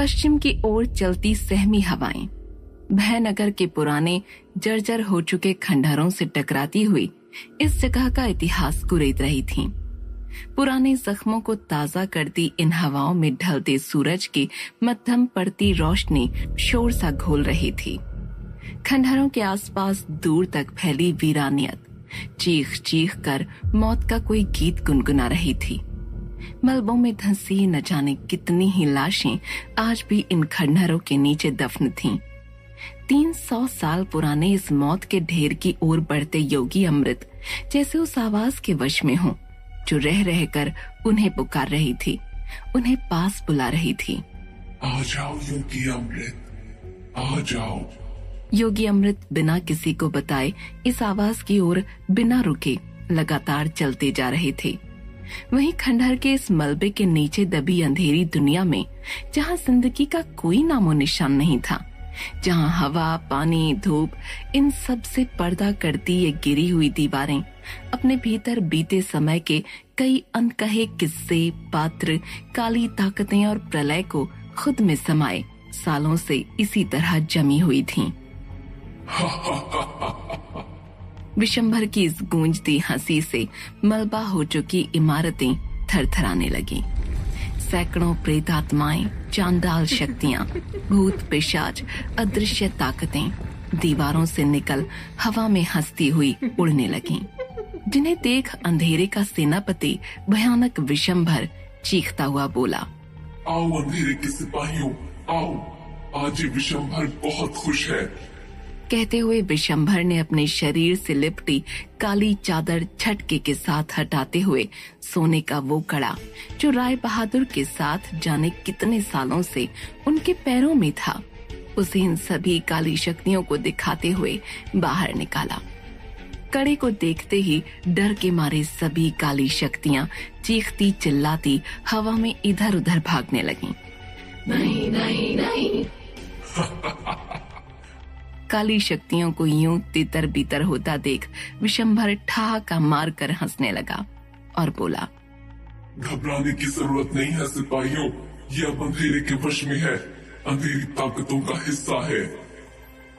पश्चिम की ओर चलती सहमी हवाएं भयनगर के पुराने जर्जर हो चुके खंडहरों से टकराती हुई इस जगह का इतिहास कुरेद रही थीं। पुराने जख्मों को ताजा करती इन हवाओं में ढलते सूरज की मध्यम पड़ती रोशनी शोर सा घोल रही थी। खंडहरों के आसपास दूर तक फैली वीरानियत चीख चीख कर मौत का कोई गीत गुनगुना रही थी। मलबों में धंसी न जाने कितनी ही लाशें आज भी इन खंडहरों के नीचे दफन थीं। 300 साल पुराने इस मौत के ढेर की ओर बढ़ते योगी अमृत जैसे उस आवाज के वश में हो जो रह रहकर उन्हें पुकार रही थी, उन्हें पास बुला रही थी। आ जाओ योगी अमृत, आ जाओ। योगी अमृत बिना किसी को बताए इस आवाज की ओर बिना रुके लगातार चलते जा रहे थे। वहीं खंडहर के इस मलबे के नीचे दबी अंधेरी दुनिया में जहां जिंदगी का कोई नामो निशान नहीं था, जहां हवा, पानी, धूप इन सब से पर्दा करती ये गिरी हुई दीवारें अपने भीतर बीते समय के कई अनकहे किस्से, पात्र, काली ताकतें और प्रलय को खुद में समाये सालों से इसी तरह जमी हुई थीं। विशंभर की इस गूंजती हंसी से मलबा हो चुकी इमारतें थरथराने लगीं। सैकड़ों प्रेतात्माएं, चांडाल शक्तियां, भूत पिशाच, अदृश्य ताकतें दीवारों से निकल हवा में हंसती हुई उड़ने लगीं, जिन्हें देख अंधेरे का सेनापति भयानक विशंभर चीखता हुआ बोला, आओ अंधेरे के सिपाहियों, आओ, आज ये विशंभर बहुत खुश है। कहते हुए विशंभर ने अपने शरीर से लिपटी काली चादर झटके के साथ हटाते हुए सोने का वो कड़ा जो राय बहादुर के साथ जाने कितने सालों से उनके पैरों में था, उसे इन सभी काली शक्तियों को दिखाते हुए बाहर निकाला। कड़े को देखते ही डर के मारे सभी काली शक्तियां चीखती चिल्लाती हवा में इधर उधर भागने लगीं। नहीं नहीं नहीं। काली शक्तियों को यूं तितर बितर होता देख विशंभर ठहाका मार कर हंसने लगा और बोला, घबराने की जरूरत नहीं है सिपाहियों, ये अब अंधेरे के वश में है, अंधेरी ताकतों का हिस्सा है।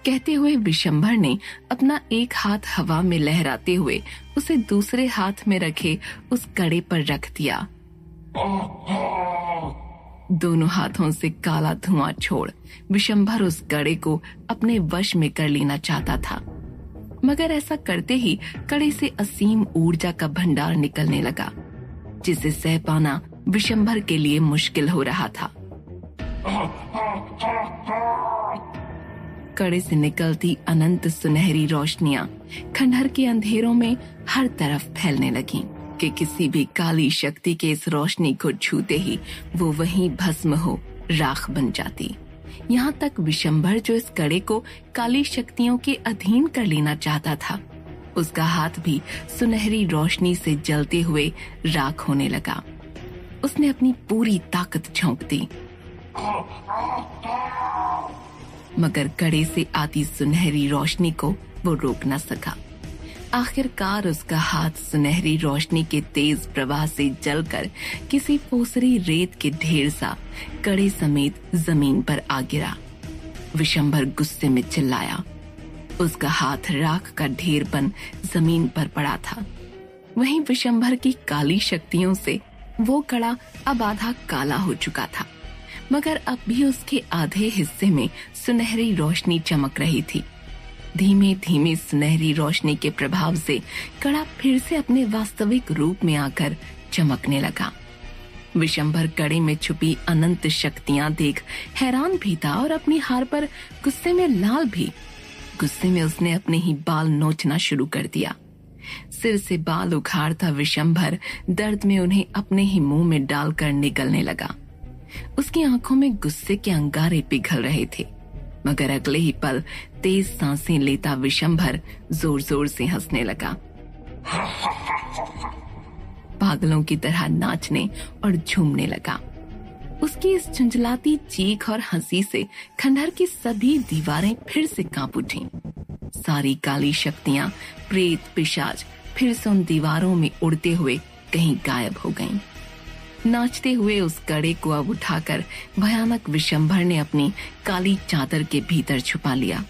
कहते हुए विशंभर ने अपना एक हाथ हवा में लहराते हुए उसे दूसरे हाथ में रखे उस कड़े पर रख दिया। दोनों हाथों से काला धुआं छोड़ विशंभर उस कड़े को अपने वश में कर लेना चाहता था, मगर ऐसा करते ही कड़े से असीम ऊर्जा का भंडार निकलने लगा, जिसे सह पाना विशंभर के लिए मुश्किल हो रहा था। कड़े से निकलती अनंत सुनहरी रोशनियां खंडहर के अंधेरों में हर तरफ फैलने लगीं कि किसी भी काली शक्ति के इस रोशनी को छूते ही वो वहीं भस्म हो राख बन जाती। यहाँ तक विशंभर जो इस कड़े को काली शक्तियों के अधीन कर लेना चाहता था, उसका हाथ भी सुनहरी रोशनी से जलते हुए राख होने लगा। उसने अपनी पूरी ताकत झोंक दी, मगर कड़े से आती सुनहरी रोशनी को वो रोक न सका। आखिरकार उसका हाथ सुनहरी रोशनी के तेज प्रवाह से जलकर किसी पोसरी रेत के ढेर सा कड़े समेत जमीन पर आ गिरा। विशंभर गुस्से में चिल्लाया। उसका हाथ राख का ढेर बन जमीन पर पड़ा था। वहीं विशंभर की काली शक्तियों से वो कड़ा अब आधा काला हो चुका था, मगर अब भी उसके आधे हिस्से में सुनहरी रोशनी चमक रही थी। धीमे धीमे सुनहरी रोशनी के प्रभाव से कड़ा फिर से अपने वास्तविक रूप में आकर चमकने लगा। विशंभर कड़े में छुपी अनंत शक्तियां देख हैरान भी था और अपनी हार पर गुस्से में लाल भी। गुस्से में उसने अपने ही बाल नोचना शुरू कर दिया। सिर से बाल उखाड़ता विशंभर दर्द में उन्हें अपने ही मुंह में डालकर निगलने लगा। उसकी आंखों में गुस्से के अंगारे पिघल रहे थे, मगर अगले ही पल तेज सांसें लेता विशंभर जोर जोर से हंसने लगा, पागलों की तरह नाचने और झूमने लगा। उसकी इस झुंझलाती चीख और हंसी से खंडहर की सभी दीवारें फिर से कांप उठीं। सारी काली शक्तियां, प्रेत, पिशाच फिर से उन दीवारों में उड़ते हुए कहीं गायब हो गईं। नाचते हुए उस कड़े को अब उठाकर भयानक विशंभर ने अपनी काली चादर के भीतर छुपा लिया।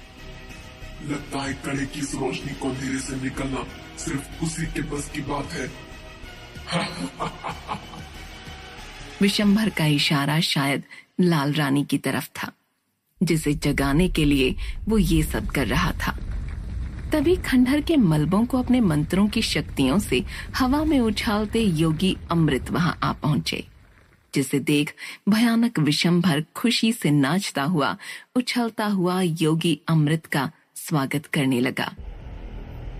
लगता है कड़े की इस रोशनी को अंधेरे से निकलना सिर्फ उसी के बस की बात है। विशंभर का इशारा शायद लाल रानी की तरफ था, जिसे जगाने के लिए वो ये सब कर रहा था। तभी खंडहर के मलबों को अपने मंत्रों की शक्तियों से हवा में उछालते योगी अमृत वहां आ पहुंचे, जिसे देख भयानक विशंभर खुशी से नाचता हुआ उछलता हुआ योगी अमृत का स्वागत करने लगा।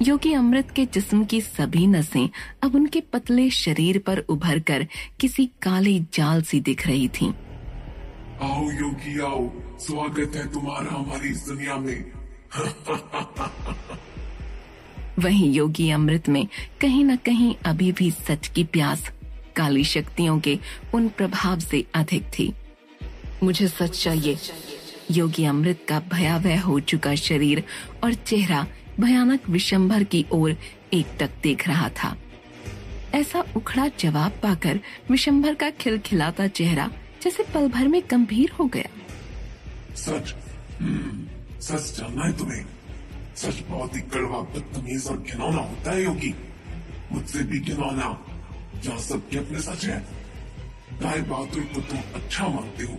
योगी अमृत के जिस्म की सभी नसें अब उनके पतले शरीर पर उभरकर किसी काले जाल सी दिख रही थीं। आओ योगी आओ, स्वागत है तुम्हारा हमारी इस दुनिया में। वहीं योगी अमृत में कहीं न कहीं अभी भी सच की प्यास काली शक्तियों के उन प्रभाव से अधिक थी। मुझे सच चाहिए। योगी अमृत का भयावह हो चुका शरीर और चेहरा भयानक विशंभर की ओर एकटक देख रहा था। ऐसा उखड़ा जवाब पाकर विशंभर का खिलखिलाता चेहरा जैसे पल भर में गंभीर हो गया। सच सच जानना है तुम्हें? सच बहुत ही कड़वा, बदतमीज और घिनौना होता है योगी, मुझसे भी घिनौना। जहाँ सबके अपने सच है। राय बहादुर को तुम अच्छा मानते हो,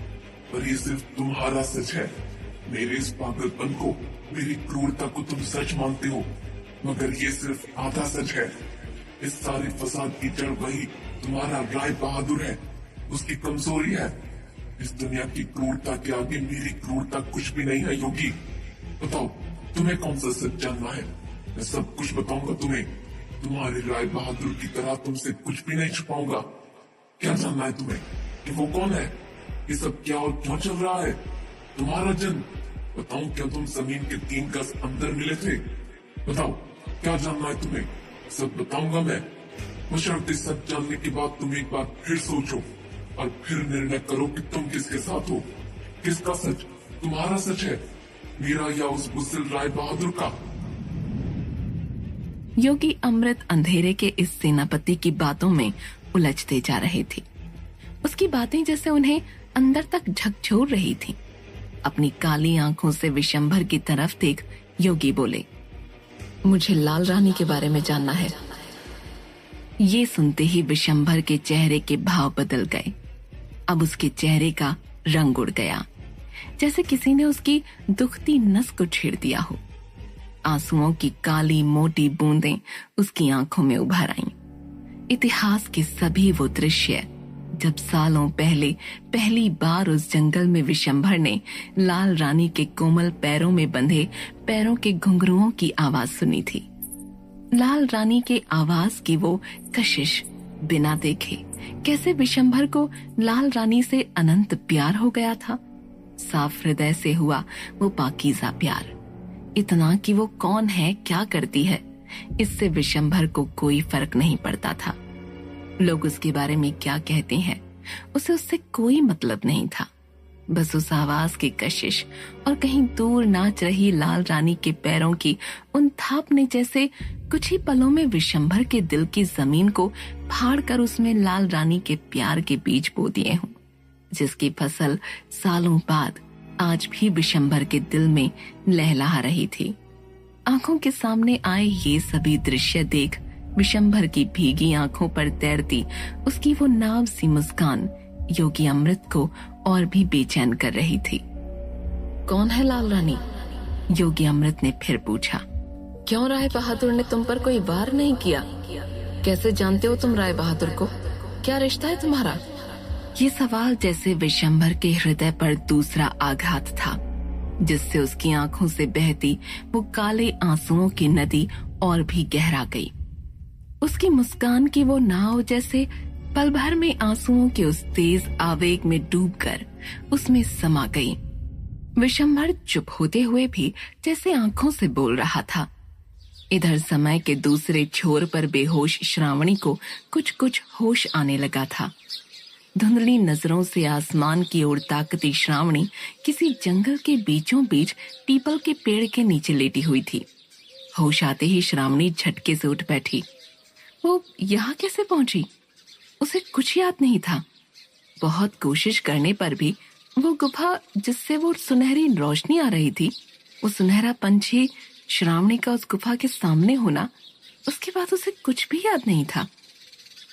पर ये सिर्फ तुम्हारा सच है। मेरे इस पागलपन को, मेरी क्रूरता को तुम सच मानते हो, मगर ये सिर्फ आधा सच है। इस सारे फसाद की जड़ वही तुम्हारा राय बहादुर है, उसकी कमजोरी है। इस दुनिया की क्रूरता के आगे मेरी क्रूरता कुछ भी नहीं है योगी। बताओ तुम्हें कौन सा सच जानना है? मैं सब कुछ बताऊंगा तुम्हें। तुम्हारे राय बहादुर की तरह तुमसे कुछ भी नहीं छुपाऊंगा। क्या जानना है तुम्हें कि वो कौन है? ये सब क्या और क्यों चल रहा है? तुम्हारा जन्म, बताऊं क्या तुम जमीन के 3 गज अंदर मिले थे? बताओ क्या जानना है तुम्हें? सब बताऊंगा मैं, बशर्ते सच जानने के बाद तुम एक बार फिर सोचो और फिर निर्णय करो कि तुम किसके साथ हो। किसका सच? तुम्हारा सच है, मेरा या उस बुज़दिल राय बहादुर का? योगी अमृत अंधेरे के इस सेनापति की बातों में उलझते जा रहे थे। उसकी बातें जैसे उन्हें अंदर तक झकझोर रही थीं। अपनी काली आंखों से विशंभर की तरफ देख योगी बोले, मुझे लाल रानी के बारे में जानना है। ये सुनते ही विशंभर के चेहरे के भाव बदल गए। अब उसके चेहरे का रंग उड़ गया, जैसे किसी ने उसकी दुखती नस को छेड़ दिया हो। आंसुओं की काली मोटी बूंदें उसकी आंखों में उभर आईं। इतिहास के सभी वो दृश्य जब सालों पहले पहली बार उस जंगल में विशंभर ने लाल रानी के कोमल पैरों में बंधे पैरों के घुंघरुओं की आवाज सुनी थी। लाल रानी के आवाज की वो कशिश बिना देखे कैसे विशंभर को लाल रानी से अनंत प्यार हो गया था। साफ हृदय से हुआ वो पाकीज़ा प्यार, इतना कि वो कौन है, क्या करती है, इससे विशंभर को कोई फर्क नहीं पड़ता था। लोग उसके बारे में क्या कहते हैं, उसे उससे कोई मतलब नहीं था। बस उस आवाज की कशिश और कहीं दूर नाच रही लाल रानी के पैरों की उन थाप ने जैसे कुछ ही पलों में विशंभर के दिल की जमीन को फाड़ कर उसमें लाल रानी के प्यार के बीज बो दिए हों, जिसकी फसल सालों बाद आज भी विशंभर के दिल में लहलहा रही थी। आंखों के सामने आए ये सभी दृश्य देख विशंभर की भीगी आंखों पर तैरती उसकी वो नाव सी मुस्कान योगी अमृत को और भी बेचैन कर रही थी। कौन है लाल रानी? योगी अमृत ने फिर पूछा। क्यों राय बहादुर ने तुम पर कोई वार नहीं किया? कैसे जानते हो तुम राय बहादुर को? क्या रिश्ता है तुम्हारा? ये सवाल जैसे विशंभर के हृदय पर दूसरा आघात था, जिससे उसकी आंखों से बहती वो काले आंसुओं की नदी और भी गहरा गई। उसकी मुस्कान की वो नाव जैसे पल भर में आंसुओं के उस तेज आवेग में डूबकर उसमें समा गई। विशंभर चुप होते हुए भी जैसे आंखों से बोल रहा था। इधर समय के दूसरे छोर पर बेहोश श्रावणी को कुछ कुछ होश आने लगा था। धुंधली नजरों से आसमान की ओर ताकती श्रावणी किसी जंगल के बीचों बीच पीपल के पेड़ के नीचे लेटी हुई थी। होश आते ही श्रावणी झटके से उठ बैठी। वो यहाँ कैसे पहुंची? उसे कुछ याद नहीं था। बहुत कोशिश करने पर भी वो गुफा जिससे वो सुनहरी रोशनी आ रही थी, वो सुनहरा पंछी श्रावणी का उस गुफा के सामने होना, उसके बाद उसे कुछ भी याद नहीं था।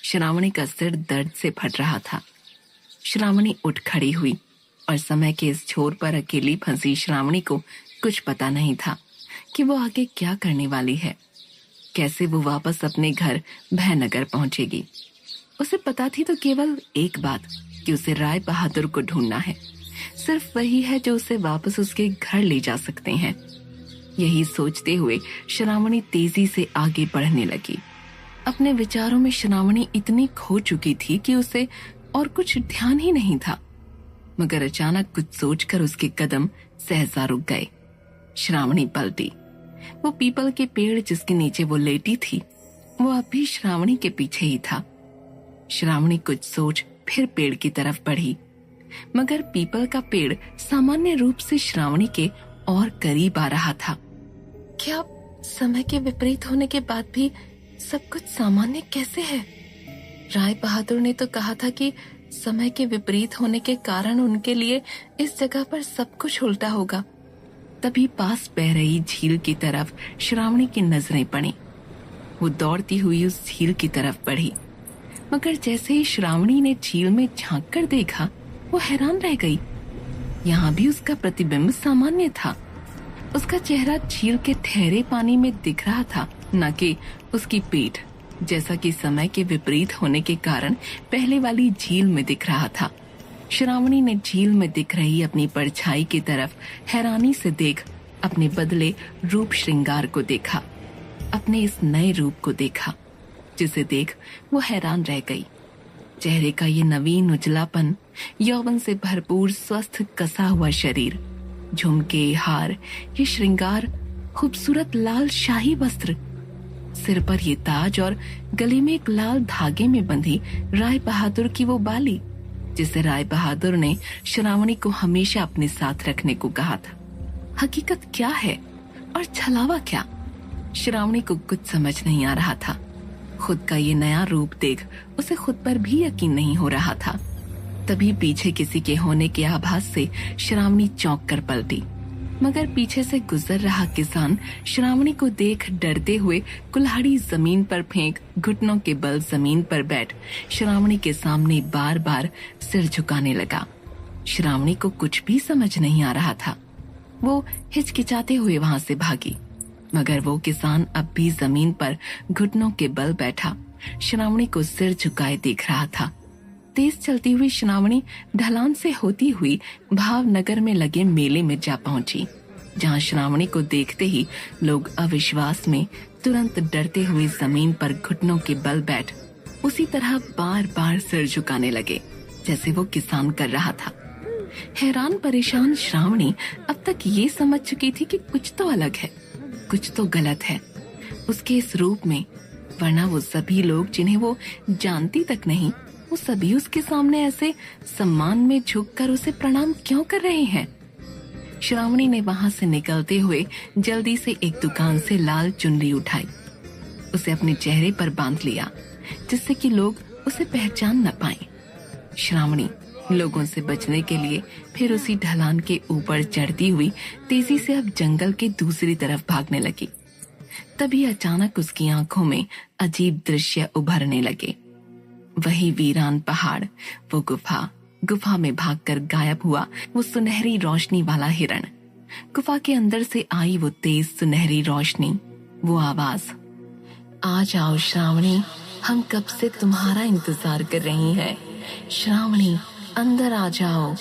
श्रावणी का सिर दर्द से फट रहा था। श्रावणी उठ खड़ी हुई और समय के इस छोर पर अकेली फंसी श्रावणी को कुछ पता नहीं था कि वो आगे क्या करने वाली है, कैसे वो वापस अपने घर भयनगर पहुंचेगी। उसे पता थी तो केवल एक बात कि उसे राय बहादुर को ढूंढना है। सिर्फ वही है जो उसे वापस उसके घर ले जा सकते हैं। यही सोचते हुए श्रावणी तेजी से आगे बढ़ने लगी। अपने विचारों में श्रावणी इतनी खो चुकी थी कि उसे और कुछ ध्यान ही नहीं था। मगर अचानक कुछ सोचकर उसके कदम सहसा रुक गए। श्रावणी पलटी। वो पीपल के पेड़ जिसके नीचे वो लेटी थी, वो अब भी श्रावणी के पीछे ही था। श्रावणी कुछ सोच फिर पेड़ की तरफ बढ़ी, मगर पीपल का पेड़ सामान्य रूप से श्रावणी के और करीब आ रहा था। क्या समय के विपरीत होने के बाद भी सब कुछ सामान्य कैसे है? राय बहादुर ने तो कहा था कि समय के विपरीत होने के कारण उनके लिए इस जगह पर सब कुछ उल्टा होगा। तभी पास बह रही झील की तरफ श्रावणी की नजरें पड़ी। वो दौड़ती हुई उस झील की तरफ बढ़ी, मगर जैसे ही श्रावणी ने झील में झांक कर देखा, वो हैरान रह गई। यहाँ भी उसका प्रतिबिंब सामान्य था। उसका चेहरा झील के ठहरे पानी में दिख रहा था, न कि उसकी पीठ, जैसा कि समय के विपरीत होने के कारण पहले वाली झील में दिख रहा था। श्रावणी ने झील में दिख रही अपनी परछाई की तरफ हैरानी से देख अपने बदले रूप श्रृंगार को देखा, अपने इस नए रूप को देखा, जिसे देख वो हैरान रह गई। चेहरे का ये नवीन उजलापन, यौवन से भरपूर स्वस्थ कसा हुआ शरीर, झुमके, हार, ये श्रृंगार, खूबसूरत लाल शाही वस्त्र, सिर पर ये ताज और गले में एक लाल धागे में बंधी राय बहादुर की वो बाली, जिसे राय बहादुर ने श्रावणी को हमेशा अपने साथ रखने को कहा था। हकीकत क्या है और छलावा क्या? श्रावणी को कुछ समझ नहीं आ रहा था। खुद का ये नया रूप देख उसे खुद पर भी यकीन नहीं हो रहा था। तभी पीछे किसी के होने के आभास से श्रावणी चौंक कर पलटी, मगर पीछे से गुजर रहा किसान श्रावणी को देख डरते हुए कुल्हाड़ी जमीन पर फेंक घुटनों के बल जमीन पर बैठ श्रावणी के सामने बार बार सिर झुकाने लगा। श्रावणी को कुछ भी समझ नहीं आ रहा था। वो हिचकिचाते हुए वहां से भागी, मगर वो किसान अब भी जमीन पर घुटनों के बल बैठा श्रावणी को सिर झुकाए देख रहा था। तेज चलती हुई श्रावणी ढलान से होती हुई भावनगर में लगे मेले में जा पहुंची, जहां श्रावणी को देखते ही लोग अविश्वास में तुरंत डरते हुए जमीन पर घुटनों के बल बैठ उसी तरह बार बार सिर झुकाने लगे जैसे वो किसान कर रहा था। हैरान परेशान श्रावणी अब तक ये समझ चुकी थी कि कुछ तो अलग है, कुछ तो गलत है उसके इस रूप में, वरना वो सभी लोग जिन्हें वो जानती तक नहीं, वो सभी उसके सामने ऐसे सम्मान में झुककर उसे प्रणाम क्यों कर रहे हैं? श्रावणी ने वहां से निकलते हुए जल्दी से एक दुकान से लाल चुनरी उठाई, उसे अपने चेहरे पर बांध लिया जिससे कि लोग उसे पहचान न पाएं। श्रावणी लोगों से बचने के लिए फिर उसी ढलान के ऊपर चढ़ती हुई तेजी से अब जंगल के दूसरी तरफ भागने लगी। तभी अचानक उसकी आंखों में अजीब दृश्य उभरने लगे। वही वीरान पहाड़, वो गुफा में भागकर गायब हुआ वो सुनहरी रोशनी वाला हिरण, गुफा के अंदर से आई वो तेज सुनहरी रोशनी, वो आवाज, आ जाओ श्रावणी, हम कब से तुम्हारा इंतजार कर रही हैं। श्रावणी अंदर आ जाओ।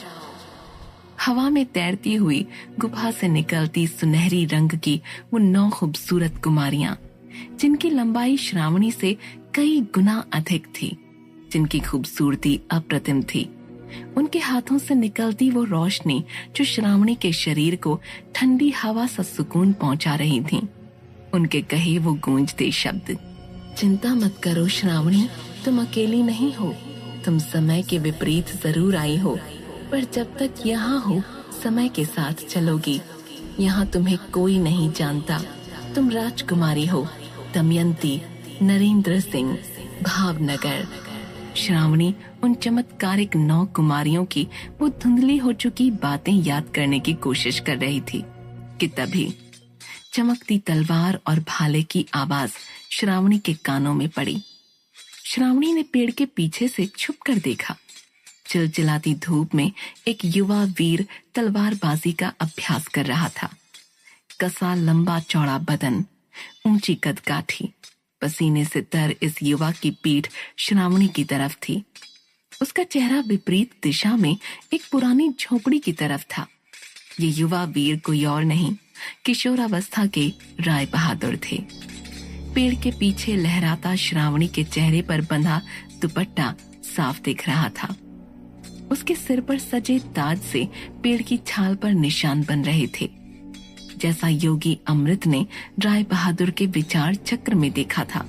हवा में तैरती हुई गुफा से निकलती सुनहरी रंग की वो 9 खूबसूरत कुमारियां, जिनकी लंबाई श्रावणी से कई गुना अधिक थी, जिनकी खूबसूरती अप्रतिम थी। उनके हाथों से निकलती वो रोशनी जो श्रावणी के शरीर को ठंडी हवा सा सुकून पहुंचा रही थी। उनके कहे वो गूंजते शब्द, चिंता मत करो श्रावणी, तुम अकेली नहीं हो, तुम समय के विपरीत जरूर आई हो, पर जब तक यहाँ हो समय के साथ चलोगी। यहाँ तुम्हें कोई नहीं जानता, तुम राजकुमारी हो, दमयंती, नरेंद्र सिंह, भावनगर। श्रावणी उन चमत्कारिक 9 कुमारियों की वो धुंधली हो चुकी बातें याद करने की कोशिश कर रही थी कि तभी चमकती तलवार और भाले की आवाज श्रावणी के कानों में पड़ी। श्रावणी ने पेड़ के पीछे से छुपकर देखा। चिलचिलाती धूप में एक युवा वीर तलवारबाजी का अभ्यास कर रहा था। कसा लंबा चौड़ा बदन, ऊंची कदकाठी, पसीने से तर इस युवा की पीठ श्रावणी की तरफ थी। उसका चेहरा विपरीत दिशा में एक पुरानी झोपड़ी की तरफ था। ये युवा वीर कोई और नहीं, किशोरावस्था के राय बहादुर थे। पेड़ के पीछे लहराता श्रावणी के चेहरे पर बंधा दुपट्टा साफ दिख रहा था। उसके सिर पर सजे ताज से पेड़ की छाल पर निशान बन रहे थे, जैसा योगी अमृत ने राय बहादुर के विचार चक्र में देखा था।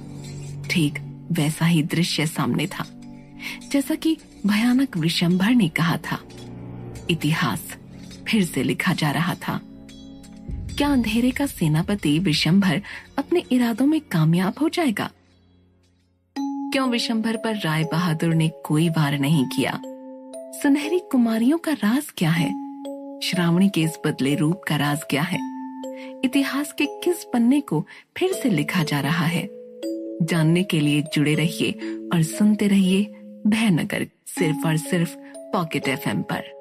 ठीक वैसा ही दृश्य सामने था, जैसा कि भयानक विशंभर ने कहा था। इतिहास फिर से लिखा जा रहा था। क्या अंधेरे का सेनापति विशंभर अपने इरादों में कामयाब हो जाएगा? क्यों विशंभर पर राय बहादुर ने कोई वार नहीं किया? सुनहरी कुमारियों का राज क्या है? श्रावणी के इस बदले रूप का राज क्या है? इतिहास के किस पन्ने को फिर से लिखा जा रहा है? जानने के लिए जुड़े रहिए और सुनते रहिए भयनगर, सिर्फ और सिर्फ पॉकेट FM पर।